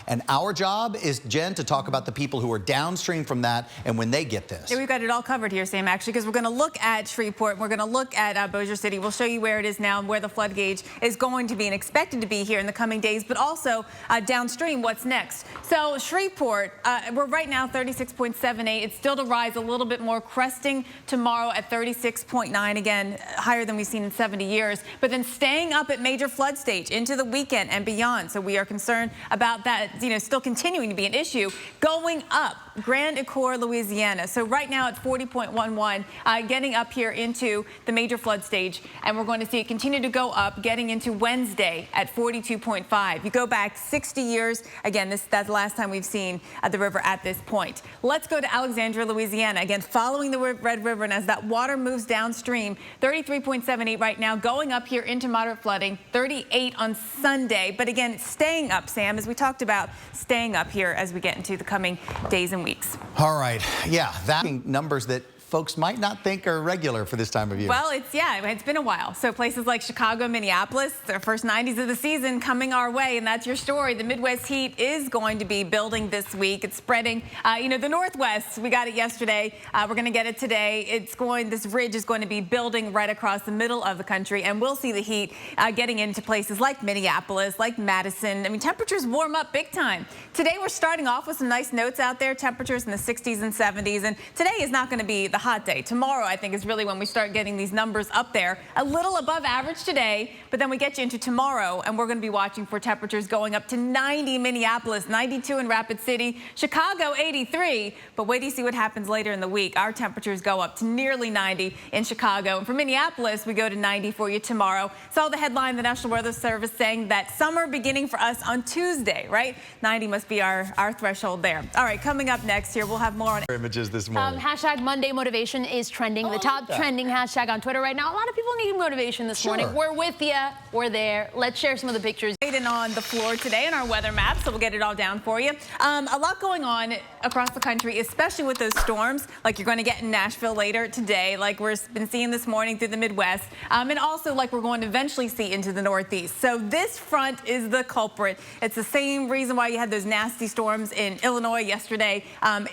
And our job is, Jen, to talk about the people who are downstream from that and when they get this. Yeah, we've got it all covered here, Sam, actually, because we're going to look at Shreveport. We're going to look at Bossier City. We'll show you where it is now and where the flood gauge is going to be and expected to be here in the coming days, but also downstream, what's next. So Shreveport, we're right now 36.78. It's still to rise a little bit more, cresting tomorrow at 36.9, again, higher than we've seen in 70 years, but then staying up at major flood stage into the weekend and beyond. So we are concerned about that, still continuing to be an issue. Going up, Grand Ecore, Louisiana. So right now it's 40.11, getting up here into the major flood stage, and we're going to see it continue to go up, getting into Wednesday at 42.5. You go back 60 years, again, that's the last time we've seen the river at this point. Let's go to Alexandria, Louisiana, again, following the Red River, and as that water moves downstream, 33.78 right now, going up here into moderate flooding, 38 on Sunday, but again, staying up, Sam, as we talked about, staying up here as we get into the coming days and weeks. All right. Yeah, that numbers that folks might not think are regular for this time of year. Well, it's been a while. So places like Chicago, Minneapolis, the first 90s of the season coming our way, and that's your story. The Midwest heat is going to be building this week. It's spreading. The Northwest, we got it yesterday. We're going to get it today. This ridge is going to be building right across the middle of the country, and we'll see the heat getting into places like Minneapolis, like Madison. I mean, temperatures warm up big time. Today, we're starting off with some nice notes out there, temperatures in the 60s and 70s, and today is not going to be the hot day. Tomorrow, I think, is really when we start getting these numbers up there. A little above average today, but then we get you into tomorrow, and we're going to be watching for temperatures going up to 90 Minneapolis, 92 in Rapid City, Chicago 83. But wait till you see what happens later in the week. Our temperatures go up to nearly 90 in Chicago. And for Minneapolis, we go to 90 for you tomorrow. Saw the headline, the National Weather Service saying that summer beginning for us on Tuesday, right? 90 must be our threshold there. All right, coming up next here, we'll have more on images this morning. Hashtag Monday Motivation is trending. The top trending hashtag on Twitter right now. A lot of people need motivation this morning. We're with you. We're there. Let's share some of the pictures. Waiting on the floor today in our weather map, so we'll get it all down for you. A lot going on across the country, especially with those storms like you're going to get in Nashville later today, like we've been seeing this morning through the Midwest, and also like we're going to eventually see into the Northeast. So this front is the culprit. It's the same reason why you had those nasty storms in Illinois yesterday.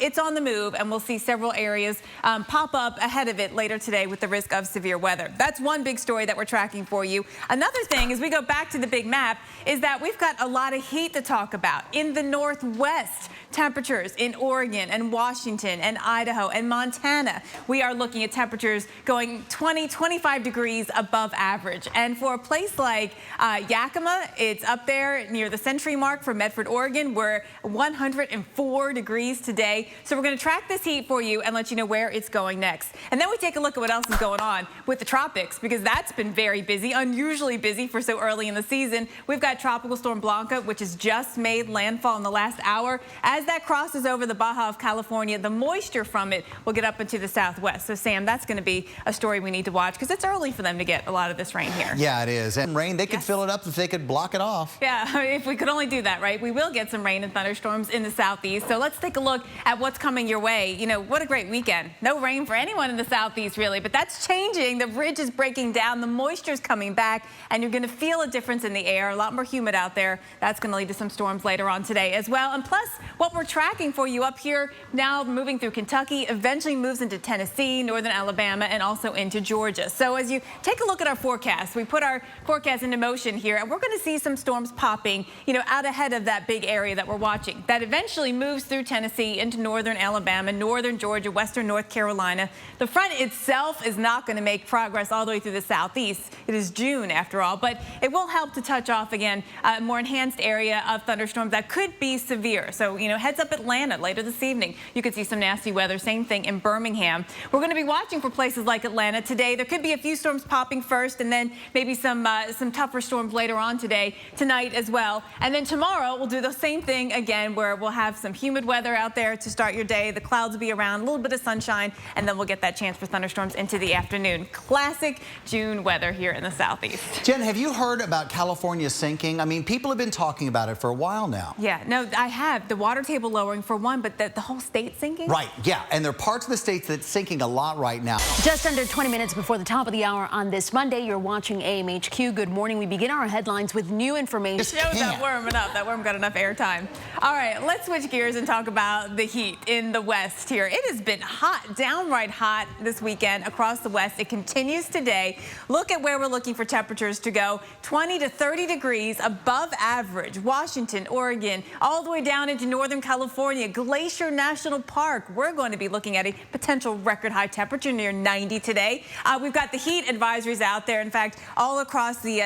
It's on the move, and we'll see several areas pop up ahead of it later today with the risk of severe weather. That's one big story that we're tracking for you. Another thing, as we go back to the big map, is that we've got a lot of heat to talk about. In the Northwest, temperatures in Oregon and Washington and Idaho and Montana, we are looking at temperatures going 20, 25 degrees above average. And for a place like Yakima, it's up there near the century mark. For Medford, Oregon, we're 104 degrees today. So we're going to track this heat for you and let you know where it's going next. And then we take a look at what else is going on with the tropics, because that's been very busy, unusually busy for so early in the season. We've got Tropical Storm Blanca, which has just made landfall in the last hour. As that crosses over the Baja of California, the moisture from it will get up into the southwest. So, Sam, that's going to be a story we need to watch, because it's early for them to get a lot of this rain here. Yeah, it is. And rain, they could fill it up if they could block it off. Yeah, if we could only do that, right? We will get some rain and thunderstorms in the southeast. So let's take a look at what's coming your way. What a great weekend. No rain for anyone in the southeast, really, but that's changing. The ridge is breaking down. The moisture's coming back, and you're going to feel a difference in the air. A lot more humid out there. That's going to lead to some storms later on today as well. And plus, what we're tracking for you up here now, moving through Kentucky, eventually moves into Tennessee, northern Alabama, and also into Georgia. So as you take a look at our forecast, we put our forecast into motion here, and we're going to see some storms popping, out ahead of that big area that we're watching. That eventually moves through Tennessee into northern Alabama, northern Georgia, western North Carolina. The front itself is not going to make progress all the way through the southeast. It is June, after all, but it will help to touch off again a more enhanced area of thunderstorms that could be severe. So, heads up Atlanta later this evening. You could see some nasty weather. Same thing in Birmingham. We're going to be watching for places like Atlanta today. There could be a few storms popping first, and then maybe some tougher storms later on today, tonight as well. And then tomorrow we'll do the same thing again, where we'll have some humid weather out there to start your day. The clouds will be around, a little bit of sunshine, and then we'll get that chance for thunderstorms into the afternoon. Classic June weather here in the southeast. Jen, have you heard about California sinking? I mean, people have been talking about it for a while now. Yeah, no, I have. The water table cable lowering for one, but the whole state sinking? Right, yeah, and there are parts of the states that's sinking a lot right now. Just under 20 minutes before the top of the hour on this Monday, you're watching AMHQ. Good morning. We begin our headlines with new information. Shows that worm enough. That worm got enough airtime. All right, let's switch gears and talk about the heat in the West here. It has been hot, downright hot this weekend across the West. It continues today. Look at where we're looking for temperatures to go. 20 to 30 degrees above average. Washington, Oregon, all the way down into Northern California, Glacier National Park. We're going to be looking at a potential record high temperature near 90 today. We've got the heat advisories out there. In fact, all across the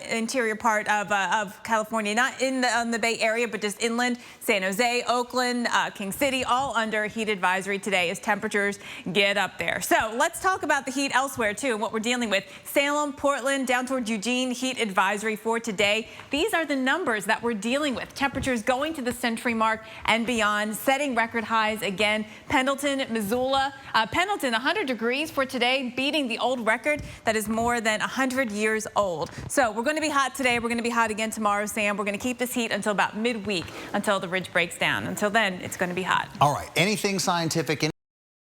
interior part of California, not on the Bay Area, but just inland. San Jose, Oakland, King City, all under heat advisory today as temperatures get up there. So let's talk about the heat elsewhere too and what we're dealing with. Salem, Portland, down toward Eugene, heat advisory for today. These are the numbers that we're dealing with. Temperatures going to the century mark and beyond, setting record highs again. Pendleton, Missoula. Pendleton, 100 degrees for today, beating the old record that is more than 100 years old. So we're going to be hot today. We're going to be hot again tomorrow, Sam. We're going to keep this heat until about midweek, until the ridge breaks down. Until then, it's going to be hot. All right, anything scientific,